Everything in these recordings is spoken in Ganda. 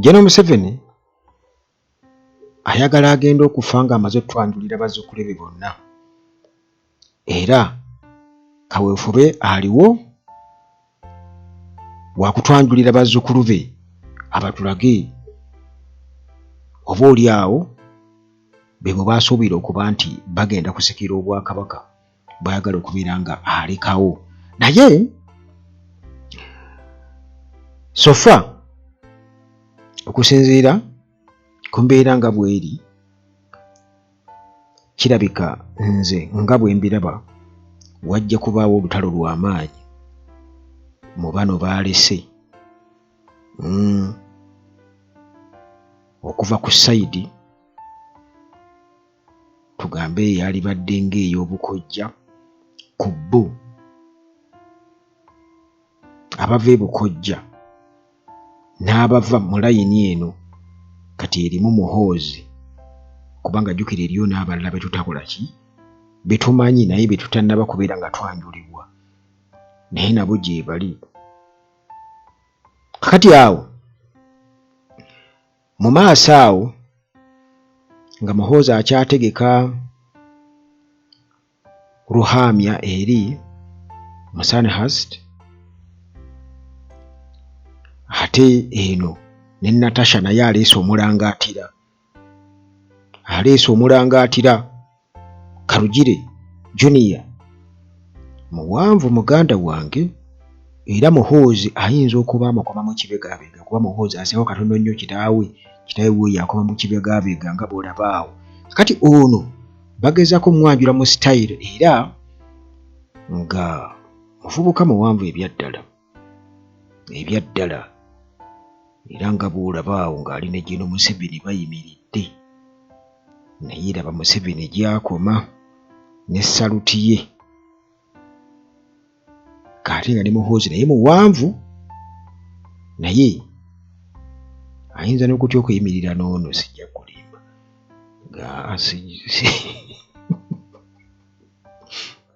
General Museveni ayagala agenda okufa nga amaze otwanjulira bazzukulu be bonna, era kaweefube aliwo wakutwanjulira bazzukulu be abatulage oba oli awo be bwe basuubira okuba nti bagenda kusikira obwakabaka bayagala okubeera nga alekawo. Naye sofa okusinziira ku mbeera nga bweri, kirabika nze nga bwe mbiraba wajja kubaawo olutalo lw'amaanyi mu bano baalese, okuva ku sayidi tugambe yalibadde ng'ey'obukojja ku bbo, abava ebukojja n'abava mu layini eno kati erimu muhoozi, kubanga jjukira eriyo n'abalala betutakola ki betumanyi naye betutannaba kubeera nga twanjulibwa, naye nabo gye bali. Kakati awo mu maaso awo nga muhoozi akyategeka ruhamya eri mu Sandhurst, ate eno ne Natasha naye aleese omulangaatira Karugire Junior, muwanvu muganda wange, era muhoozi ayinza okuba amakoma mu kibegaabega, kuba muhoozi asinga katono nnyo kitaawe we yakoma mu kibegaabega nga bw'olaba awo. Kati ono bagezaako mwanjula mu sitayiro era nga muvubuka muwanvu ebyaddala era nga bw'olaba awo ng'ali ne General Museveni bayimiridde, naye raba Museveni gy'akoma ne saluti ye, kaate nga ne muhoozi naye muwanvu, naye ayinza n'okutya okuyimirira n'ono sijja kulimba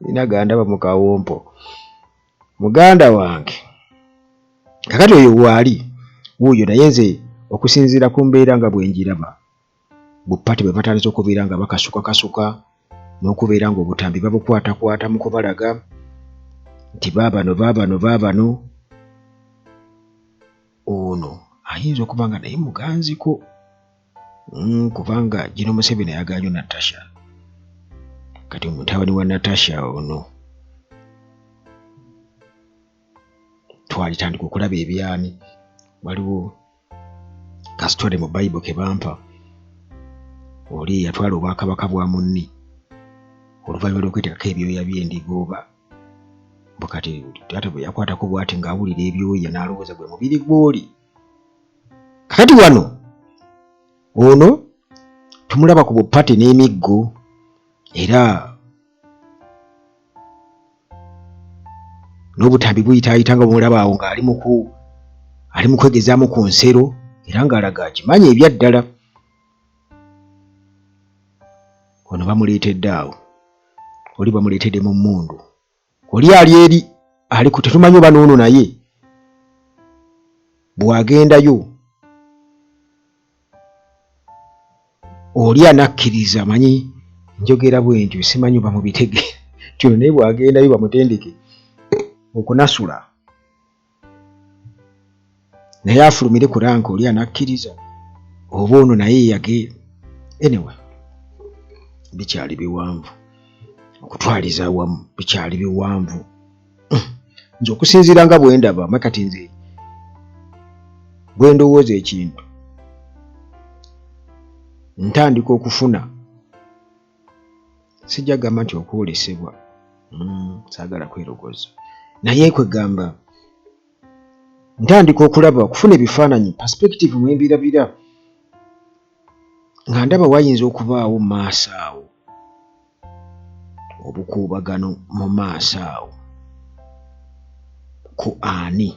sina gandaba mu kawompo muganda wange. Kakati oyo waali wuuyo, naye nze okusinziira ku mbeera nga bwe njiraba, bupati bwe batandise okubeera nga bakasukakasuka n'okubeera nga obutambi babukwatakwata mu kubalaga nti baabano ono ayinza okuba nga naye muganziko, kubanga General Museveni ayagala Natasha. Kati omutabani wa Natasha ono twalitandika okulaba ebyani. Waliwo kasitole mu Bible ke bampa, oli yatwala obwakabaka bwa munni oluvannyuma lw'okwetekako ebyoya by'endiga, oba bukati taata bwe yakwatako bw'ati ng'awulira ebyoya n'alowooza gwe mubiri gw'oli. Kakati wano ono tumulaba ku bupate n'emiggo, era n'obutambi buyitaayita nga bumulaba awo ng'ali mu kwegezaamu ku nsero, era ng'alaga akimanyi ebyaddala. Ono bamuleetedde awo, oli bamuleetedde mu mmundu, oli ali eri aliku tetumanyi oba n'ono naye bw'agendayo oli anakkiriza, manyi njogera bwe ntyo simanyi oba mubitegeera kino, naye bw'agendayo bamutendeke okunasula, naye afulumire ku ranka oli anakkiriza oba ono naye yagenda. Anyway, bikyali biwanvu okutwaliza awamu, bikyali biwanvu. Nze okusinziira nga bwe ndaba makati nze bwe ndowooza ekintu ntandika okufuna, sijja gamba nti okwolesebwa, saagala kwerogoza, naye kwegamba ntandika okulaba okufuna ebifaananyi perspective mwembirabira nga ndaba wayinza okubaawo mu maaso awo obukuubagano mu maaso awo ku ani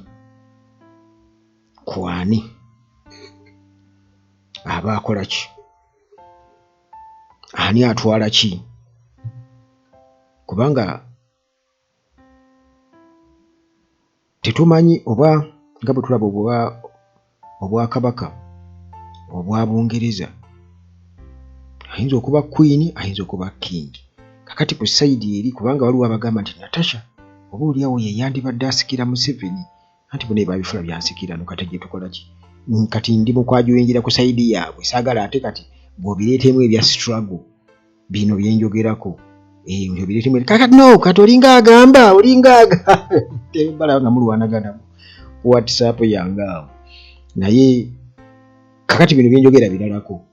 aba akola ki, ani atwala ki, kubanga tetumanyi oba nga bwe tulaba obwakabaka obwa Bungereza, ayinza okuba Queen, ayinza okuba King. Kakati ku side eri kubanga waliwo abagamba nti Natasha oba oliawo ye yandibadde asikira Museveni, anti bune babifula byansikira kati gye tukola ki? Kati ndi mukwajuwenjera ku side yaabwe, saagala ate kati bw'obireetemu ebya struggle bino byenjogerako byobireetemu kakati no kati olinga agamba tebala nga mulwanagana ku WhatsApp yange awo, naye kakati bino byenjogera biralako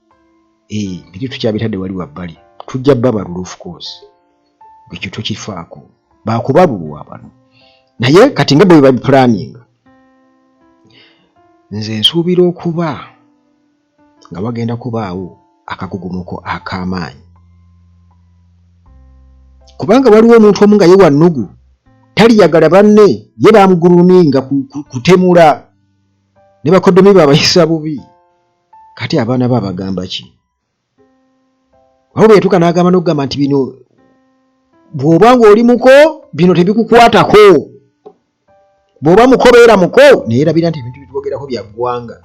biri tukyabitadde wali wabbali, tujja babalula of course ekyo tokifaako baakubalulwa bano, naye kati nga bwe babipulaninga nze nsuubira okuba nga wagenda kubaawo akagugumuko ak'amaanyi, kubanga waliwo omuntu omu nga ye wannugu taliyagala banne ye bamuguluminga kutemula ne bakodomi babayisa bubi, kati abaana be abagamba ki? Aho bwe yatuuka n'agamba n'okugamba nti bino bw'oba ng'oli muko bino tebikukwatako, bw'oba muko beera muko, naye erabira nti ebintu bitwogerako bya ggwanga,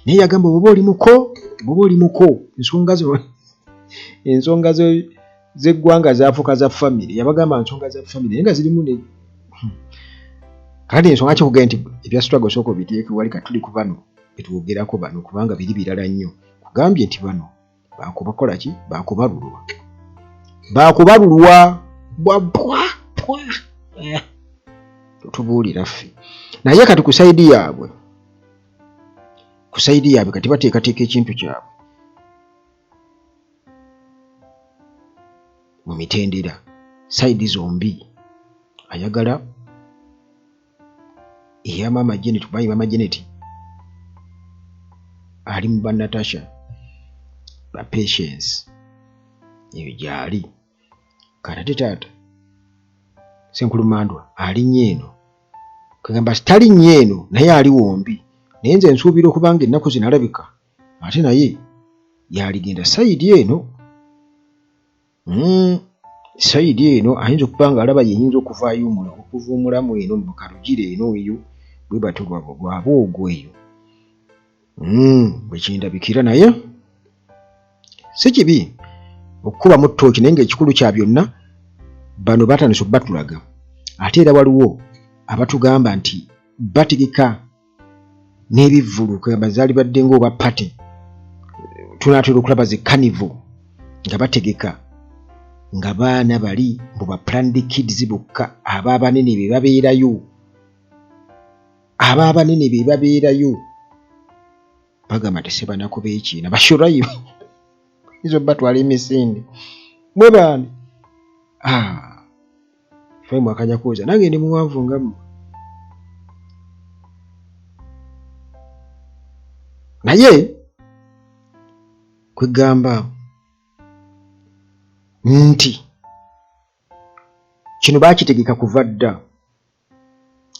naye yagamba bw'oba oli muko ensonga z'eggwanga zaafuuka za famire, yabagamba nsonga za famire naye nga zirimu ne kandi ensonga kikugaye nti ebya struggle sooka obiteeke wali katuli ku bano betwogerako bano kubanga biri birala nnyo. Kugambye nti bano baakubakola ki? Baakubalulwa tubuulira ffe, naye kati ku sayidi yaabwe kati bateekateeka ekintu kyabwe mu mitendera sayidi zombi. Ayagala eya Maama Janet, tumanyi Maama Janet ali mu Natasha ba Patience eyo gyali, kati taata Senkulu Mandwa ali nyeeno, kagamba sitali nyeeno naye ali wombi, naye nze nsuubira okubanga ennaku zinalabika ate naye yaligenda sayidi eno. Sayidi eno ayinza okuba nga alaba yenyinza okuvuumulamu eno mu kalugire eno eyo bwe batyo lwaba ogwo eyo bwe kindabikira, naye si kibi okukubamu ttooki, naye ng'ekikulu kya byonna bano batandise okubatulaga, ate era waliwo abatugamba nti bategeka n'ebivvulu kugamba zaali badde ng'oba pate, tunaatera okulaba ze carnival nga bategeka nga baana bali mbu ba planned kids bokka, ab'abanene be babeerayo, bagamba nti sebanako beekiina bashurayo izo batwala emisinde mwe baani faimu akajja kuuza nange ndi muwanvu nga mmwe, naye kwegamba nti kino baakitegeka kuva dda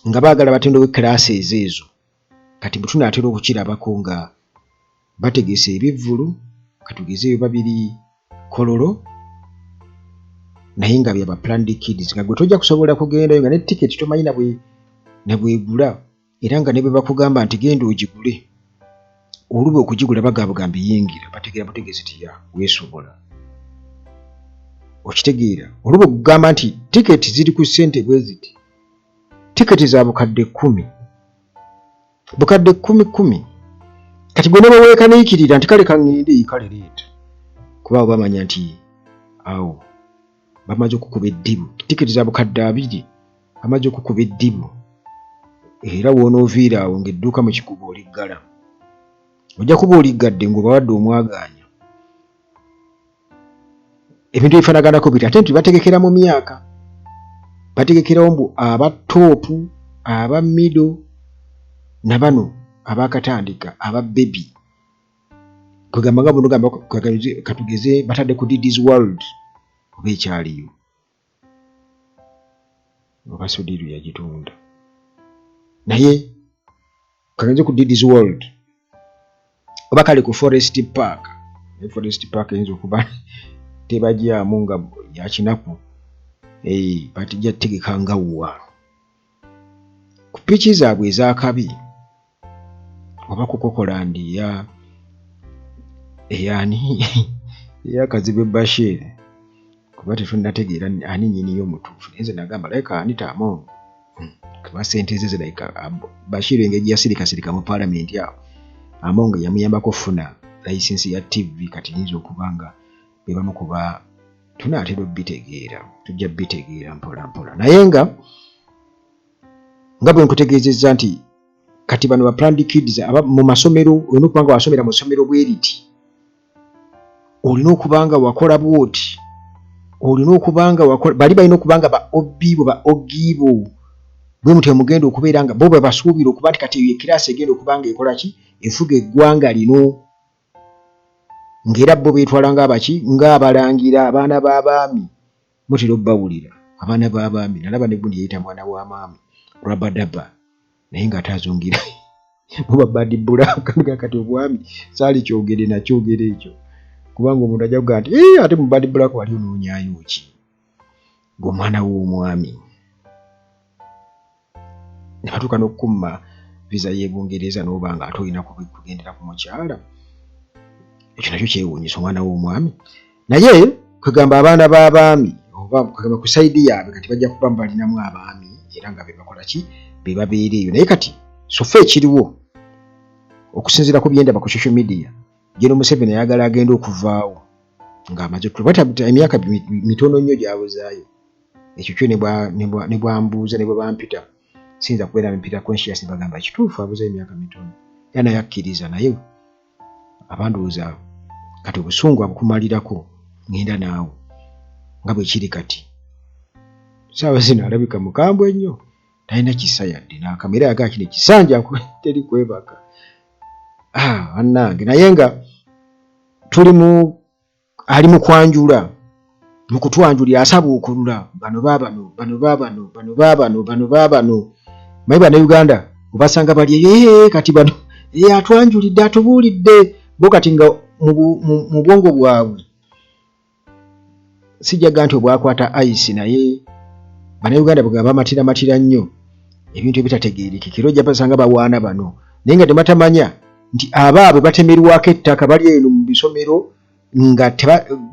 nga baagala batendewo kiraasi ezo, kati bwe tunaatera okukirabako nga bategesa ebivvulu katugezeeyo babiri kololo, naye nga byaba planned kids, nga gwe tojja kusobola kugendayo nga ne tiketi tomanyi na bwegula, era nga ne bwe bakugamba nti genda ogigule, oluba okugigula bagambye yingira, bategeera butegeezi ti ya weesobola. Okitegeera oluba okugamba nti tiketi ziri ku ssente bwe ziti, tiketi za bukadde 10, bukadde 10, kati gwe ne bwe weekaniikirira nti kale kaŋŋende kale leeta, kuba bamanya nti awo bamaze okukuba eddibu, tiketi za bukadde 2 bamaze okukuba eddibu, era wonooviira awo ng'edduuka mu kikubo oliggala, ojja kuba oliggadde ng'obawadde omwagaanya. Ebintu ebifaanaganako biti ate nti bategekera mu myaka, bategekerawo mbu aba toopu, aba middle na bano abakatandika aba baby, kwegamba nga buno gamba katugeze batadde ku Diddy's World oba ekyaliyo oba Sodiru yagitunda, naye kagenze ku Diddy's World oba kale ku Forest Park eyinza okuba tebajyamu nga yakinaku, batijja tegeka nga wa ku piki zaabwe ez'akabi oba ku Cocoland yani ya Kazibe Bashir kuba tetunnategeera ani nnyini y'omutuufu naye nze nagamba like Anita Among kuba ssente ze like Bashir engeri yasirikasirika mu paalamenti awo Among yamuyambako okufuna layisinsi ya TV kati nyinza okubanga be bamu kuba tunaatera obbitegeera tujja bbitegeera mpola mpola naye nga bwe nkutegeezezza nti kati bano ba planned kids mu masomero olina okubanga wasomera mu ssomero bwe riti olina okubanga wakola bwoti olina okubanga bali balina okubanga ba obibo ba ogibo bwe mutwe mugenda okubeera nga bo basuubira okuba nti kati eyo ekiraasi egenda okubanga ekola ki efuga eggwanga lino ng'era bo beetwala ng'abaki ng'abalangira abaana b'abaami mutera obbawulira abaana b'abaami nalaba ne gundi yayita mwana wa maami Rabadaba naye ng'ataazungira bo babadibbula kati obwami saali kyogere nakyogere ekyo kubanga omuntu ajja kugaa nti ate mu badibbulako wali onoonyaayo ki ng'omwana w'omwami ne batuuka n'okukumma visa y'Ebungereza n'oba nga ate olina kugendera ku mukyala ekyo nakyo kyewuunyisa omwana w'omwami naye kwegamba abaana b'abaami oba kwegamba ku sayidi yaabwe kati bajja kuba balinamu abaami era nga be bakola ki be babeera eyo naye kati sofa ekiriwo okusinziira ku byendaba ku social media General Museveni ayagala agenda okuvaawo ng'amaze okutulabata emyaka mitono nnyo gy'abuzaayo ekyo kyo ne bwambuuza ne bwe bampita siyinza kubeera mpita conscious ne bagamba kituufu abuza emyaka mitono era naye akkiriza naye abandowooza kati obusungu abukumalirako ngenda naawe nga bwe kiri kati saawa zino alabika mukambwe nnyo talina kisa yadde n'akamera yagaa kino ekisanja teri kwebaka annange naye nga tuli ali mu kwanjula mu kutwanjulira asabuukulula bano baabano mayi bannayuganda obasanga bali kati bano atwanjulidde atubuulidde bo kati nga mu bwongo bwabwe sijjaga nti obwakwata ayisi naye bannayuganda bwe bamatira nnyo ebintu ebitategeereka kiro ojja basanga bawaana bano naye nga tematamanya nti abaabwe batemerwako ettaka bali eno mu bisomero nga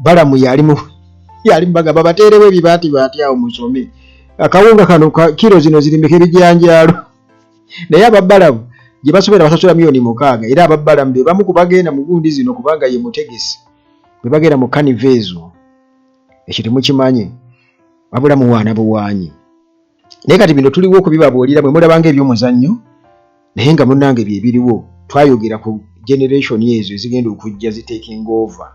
balamu yali bagamba bateerewo ebibaati awo musome akawunga kano kiro zino zirimbeka ebijanjaalo naye ababbalamu gye basomera basasula $6,000,000 era ababbalamu be bamu kubagenda mu gundi zino kubanga ye mutegesi bwe bagenda mu kaniveezo ekyo temukimanye wabula muwaana buwaanyi naye kati bino tuliwo okubibabuulira bwe mulabanga eby'omuzannyo naye nga munnange bye biriwo twayogera ku generation ezo ezigenda okujja zitaking over